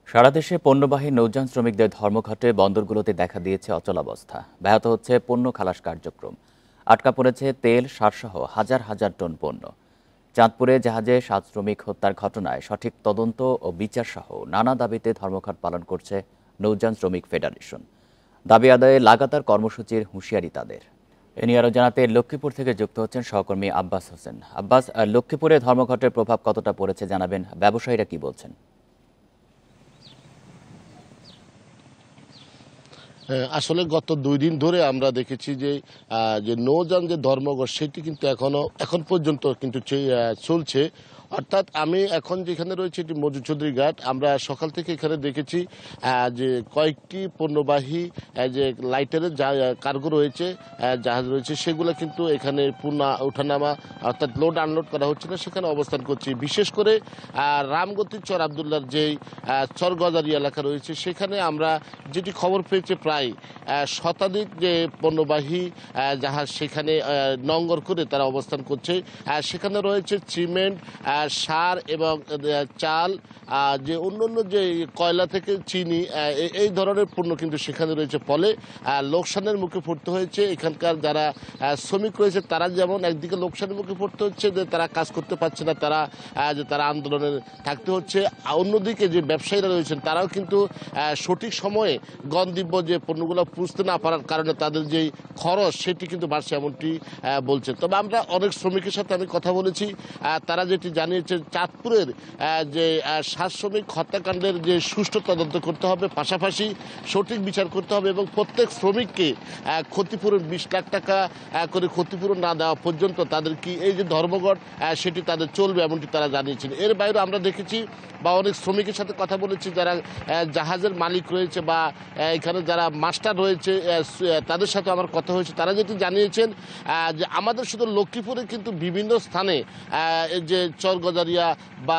সারা দেশে পণ্যবাহী নৌযান শ্রমিকদের ধর্মঘটে বন্দরগুলোতে দেখা দিয়েছে অচলাবস্থা। ব্যাহত হচ্ছে পণ্য খালাস কার্যক্রম। আটকা পড়েছে তেল, সারসহ হাজার হাজার টন পণ্য। চাঁদপুরে জাহাজে ৭ শ্রমিক হত্যার ঘটনায় সঠিক তদন্ত ও বিচার সহ নানা দাবিতে ধর্মঘট পালন করছে নৌযান শ্রমিক ফেডারেশন। দাবি আদায়ে লাগাতার কর্মসূচির হুঁশিয়ারি তাদের। এ নিয়ে আরও জানাতে লক্ষ্মীপুর থেকে যুক্ত হচ্ছেন সহকর্মী আব্বাস হোসেন। আব্বাস, লক্ষ্মীপুরে ধর্মঘটের প্রভাব কতটা পড়েছে জানাবেন, ব্যবসায়ীরা কি বলছেন? আসলে গত 2 দিন ধরে আমরা দেখেছি যে নৌযান যে ধর্মঘট সেটি কিন্তু এখন পর্যন্ত কিন্তু চলছে। অর্থাৎ আমি এখন যেখানে রয়েছে এটি মজু চৌধুরী ঘাট। আমরা সকাল থেকে এখানে দেখেছি যে কয়েকটি পণ্যবাহী যে লাইটারের কার্গো রয়েছে, জাহাজ রয়েছে, সেগুলো কিন্তু এখানে ওঠানামা অর্থাৎ লোড আনলোড করা হচ্ছে না, সেখানে অবস্থান করছি। বিশেষ করে রামগতির চর আবদুল্লার যেই চর গজারি এলাকা রয়েছে সেখানে আমরা যেটি খবর পেয়েছি প্রায় শতাধিক যে পণ্যবাহী জাহাজ সেখানে নঙ্গর করে তারা অবস্থান করছে। সেখানে রয়েছে সিমেন্ট, সার এবং চাল, যে অন্যান্য যে কয়লা থেকে চিনি, এই ধরনের পণ্য কিন্তু সেখানে রয়েছে। ফলে লোকসানের মুখে পড়তে হয়েছে এখানকার যারা শ্রমিক রয়েছে। তারা যেমন একদিকে লোকসানের মুখে পড়তে হচ্ছে যে তারা কাজ করতে পারছে না, তারা আন্দোলনে থাকতে হচ্ছে। অন্যদিকে যে ব্যবসায়ীরা রয়েছেন তারাও কিন্তু সঠিক সময়ে গন্তব্য যে পণ্যগুলো পুষতে না পারার কারণে তাদের যেই খরচ সেটি কিন্তু বাড়ছে, এমনটি বলছে। তবে আমরা অনেক শ্রমিকের সাথে আমি কথা বলেছি, তারা যেটি জানিয়েছে চাঁদপুরের যে ৭ শ্রমিক হত্যাকাণ্ডের যে সুষ্ঠু তদন্ত করতে হবে, পাশাপাশি সঠিক বিচার করতে হবে এবং প্রত্যেক শ্রমিককে ক্ষতিপূরণ ২০ লাখ টাকা করে ক্ষতিপূরণ না দেওয়া পর্যন্ত তাদের কি এই যে ধর্মঘট সেটি তাদের চলবে, এমনটি তারা জানিয়েছেন। এর বাইরে আমরা দেখেছি বা অনেক শ্রমিকের সাথে কথা বলেছি যারা জাহাজের মালিক রয়েছে বা এখানে যারা মাস্টার রয়েছে, তাদের সাথে আমার কথা হয়েছে। তারা যেটি জানিয়েছেন যে আমাদের শুধু লক্ষ্মীপুরে কিন্তু বিভিন্ন স্থানে যে চর গজারিয়া বা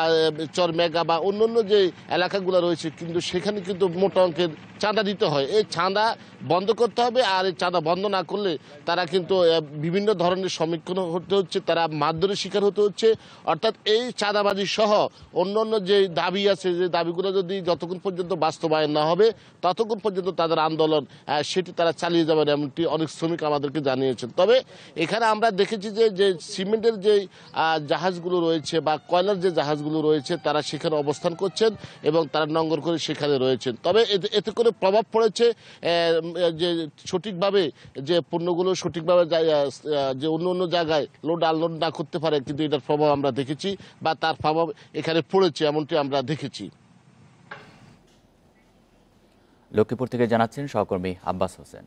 চর মেগা বা অন্যান্য যে এলাকাগুলো রয়েছে কিন্তু সেখানে কিন্তু মোটা অঙ্কের চাঁদা দিতে হয়। এই চাঁদা বন্ধ করতে হবে, আর এই চাঁদা বন্ধ না করলে তারা কিন্তু বিভিন্ন ধরনের সম্মুখীন হতে হচ্ছে, তারা মারধরের শিকার হতে হচ্ছে। অর্থাৎ এই চাঁদাবাজি সহ অন্যান্য যে দাবি আছে, যে দাবিগুলো যদি যতক্ষণ পর্যন্ত বাস্তবায়ন না হবে ততক্ষণ পর্যন্ত তাদের আন্দোলন সেটি তারা চালিয়ে যাবেন, এমনটি অনেক শ্রমিক আমাদেরকে জানিয়েছেন। তবে এখানে আমরা দেখেছি যে সিমেন্টের যে জাহাজগুলো রয়েছে বা কয়লার যে জাহাজগুলো রয়েছে তারা সেখানে অবস্থান করছেন এবং তারা নঙ্গর করে সেখানে রয়েছেন। তবে এতে করে প্রভাব পড়েছে যে সঠিকভাবে যে পণ্যগুলো সঠিকভাবে যে অন্য অন্য জায়গায় লোড আনলোড না করতে পারে, কিন্তু এটার প্রভাব আমরা দেখেছি বা তার প্রভাব এখানে পড়েছে, এমনটি আমরা দেখেছি। লক্ষ্মীপুর থেকে জানাচ্ছেন সহকর্মী আব্বাস হোসেন।